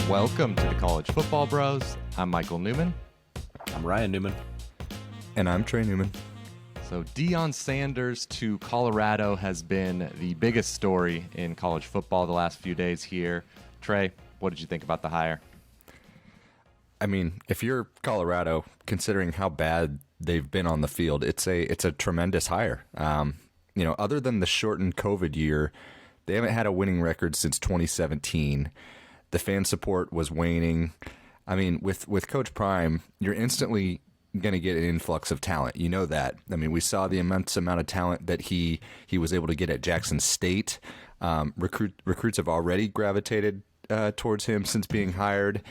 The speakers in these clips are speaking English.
Welcome to the College Football Bros. I'm Michael Newman. I'm Ryan Newman. And I'm Trey Newman. So Deion Sanders to Colorado has been the biggest story in college football the last few days here. Trey, what did you think about the hire? I mean, if you're Colorado, considering how bad they've been on the field, it's a tremendous hire. Other than the shortened COVID year, they haven't had a winning record since 2017. The fan support was waning. I mean, with Coach Prime, you're instantly going to get an influx of talent. You know that. I mean, we saw the immense amount of talent that he was able to get at Jackson State. Recruits have already gravitated towards him since being hired.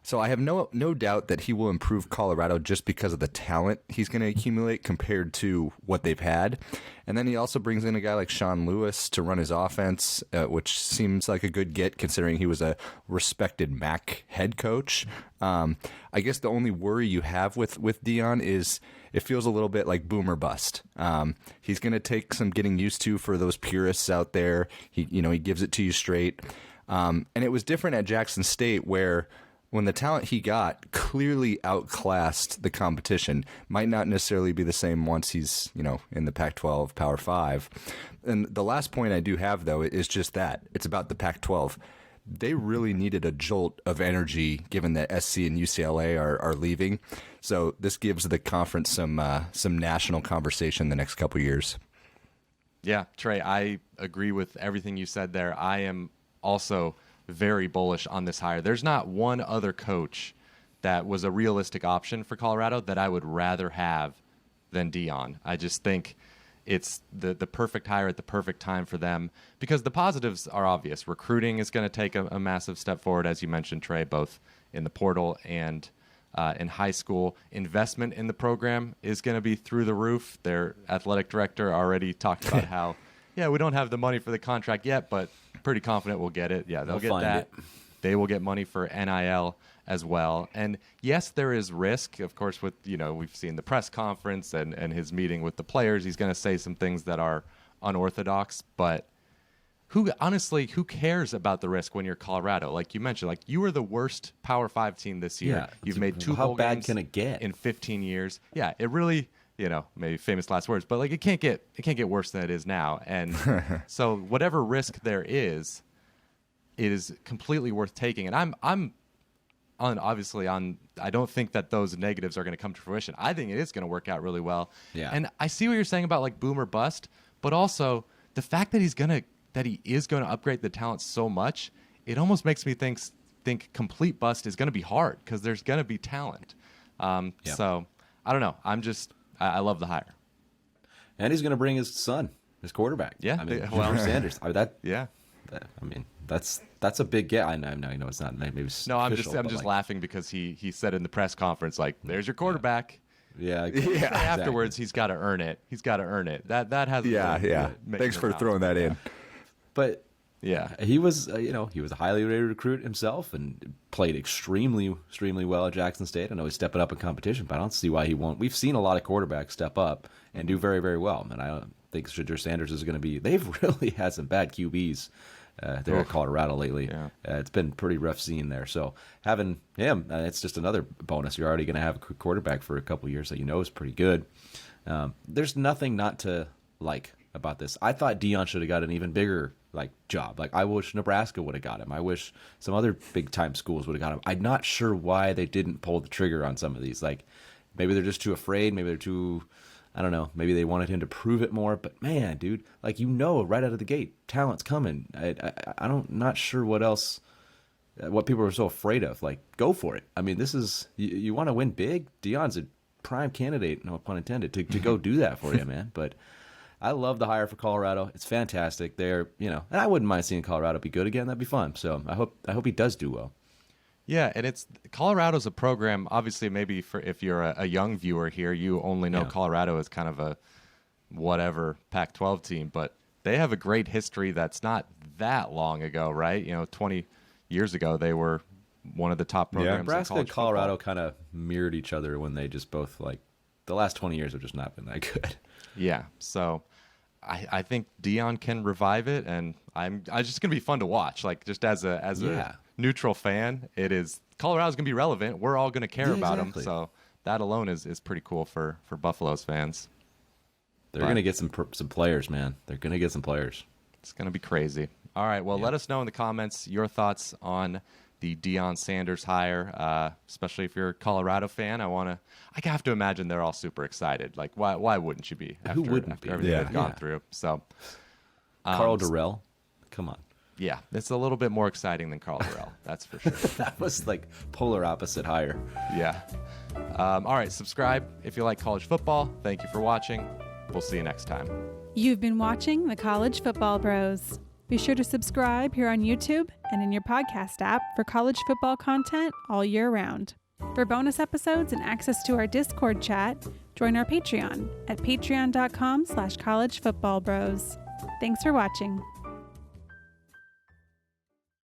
So I have no doubt that he will improve Colorado just because of the talent he's going to accumulate compared to what they've had. And then he also brings in a guy like Sean Lewis to run his offense, which seems like a good get considering he was a respected MAC head coach. I guess the only worry you have with Deion is it feels a little bit like boom or bust. He's going to take some getting used to for those purists out there. He gives it to you straight. And it was different at Jackson State where when the talent he got clearly outclassed the competition, might not necessarily be the same once he's, in the Pac-12 Power 5. And the last point I do have, though, is just that. It's about the Pac-12. They really needed a jolt of energy given that SC and UCLA are leaving. So this gives the conference some national conversation the next couple years. Yeah, Trey, I agree with everything you said there. I am also very bullish on this hire. There's not one other coach that was a realistic option for Colorado that I would rather have than Deion. I just think it's the perfect hire at the perfect time for them because the positives are obvious. Recruiting is going to take a massive step forward, as you mentioned, Trey, both in the portal and in high school. Investment in the program is going to be through the roof. Their athletic director already talked about how, we don't have the money for the contract yet, but pretty confident we'll get it. Yeah, they'll get that. They will get money for NIL as well. And yes, there is risk. Of course, with we've seen the press conference and his meeting with the players. He's going to say some things that are unorthodox. But who cares about the risk when you're Colorado? Like you mentioned, like you were the worst Power 5 team this year. Yeah, You've made two how bowl bad games can it get in 15 years? Yeah, it really. Maybe famous last words, but like it can't get worse than it is now. And so whatever risk there is, it is completely worth taking. And I'm obviously I don't think that those negatives are going to come to fruition. I think it is going to work out really well. Yeah. And I see what you're saying about like boom or bust, but also the fact that he is going to upgrade the talent so much, it almost makes me think complete bust is going to be hard because there's going to be talent. So I don't know. I love the hire. And he's going to bring his son, his quarterback. Yeah. Shedeur Sanders. That's a big get. I know it's not maybe. No, I'm just laughing because he said in the press conference like, "There's your quarterback." Yeah. Exactly. Afterwards, he's got to earn it. That has. Thanks for throwing that in. But yeah, he was he was a highly rated recruit himself and played extremely well at Jackson State. I know he's stepping up in competition, but I don't see why he won't. We've seen a lot of quarterbacks step up and do very, very well, and I don't think Shedeur Sanders is going to be. They've really had some bad QBs there at Colorado lately. Yeah. It's been pretty rough scene there. So having him, it's just another bonus. You're already going to have a quarterback for a couple of years that is pretty good. There's nothing not to like about this. I thought Deion should have got an even bigger job. I wish Nebraska would have got him. I wish some other big time schools would have got him. I'm not sure why they didn't pull the trigger on some of these. Maybe they're just too afraid. Maybe they're too, I don't know. Maybe they wanted him to prove it more. But man, dude, right out of the gate, talent's coming. I'm not sure what else, what people are so afraid of. Go for it. I mean, this is, you want to win big? Deion's a prime candidate, no pun intended, to go do that for you, man. But I love the hire for Colorado. It's fantastic. They're, and I wouldn't mind seeing Colorado be good again. That'd be fun. So I hope he does do well. Yeah, and Colorado's a program. Obviously, maybe if you're a young viewer here, you only know Colorado as kind of a whatever Pac-12 team, but they have a great history that's not that long ago, right? 20 years ago, they were one of the top programs. Yeah, Nebraska in and Colorado kind of mirrored each other when they just both the last 20 years have just not been that good. Yeah, so I think Deion can revive it, and I just gonna be fun to watch. Like just as a neutral fan, Colorado's gonna be relevant. We're all gonna care about them, so that alone is pretty cool for Buffalo's fans. They're gonna get some players, man. They're gonna get some players. It's gonna be crazy. All right, well, let us know in the comments your thoughts on the Deion Sanders hire, especially if you're a Colorado fan. I have to imagine they're all super excited. Like, why wouldn't you be? After everything they've gone through? So, Carl Durrell, come on. Yeah, it's a little bit more exciting than Carl Durrell. That's for sure. That was like polar opposite hire. Yeah. All right, subscribe if you like college football. Thank you for watching. We'll see you next time. You've been watching the College Football Bros. Be sure to subscribe here on YouTube and in your podcast app for college football content all year round. For bonus episodes and access to our Discord chat, join our Patreon at patreon.com/collegefootballbros. Thanks for watching.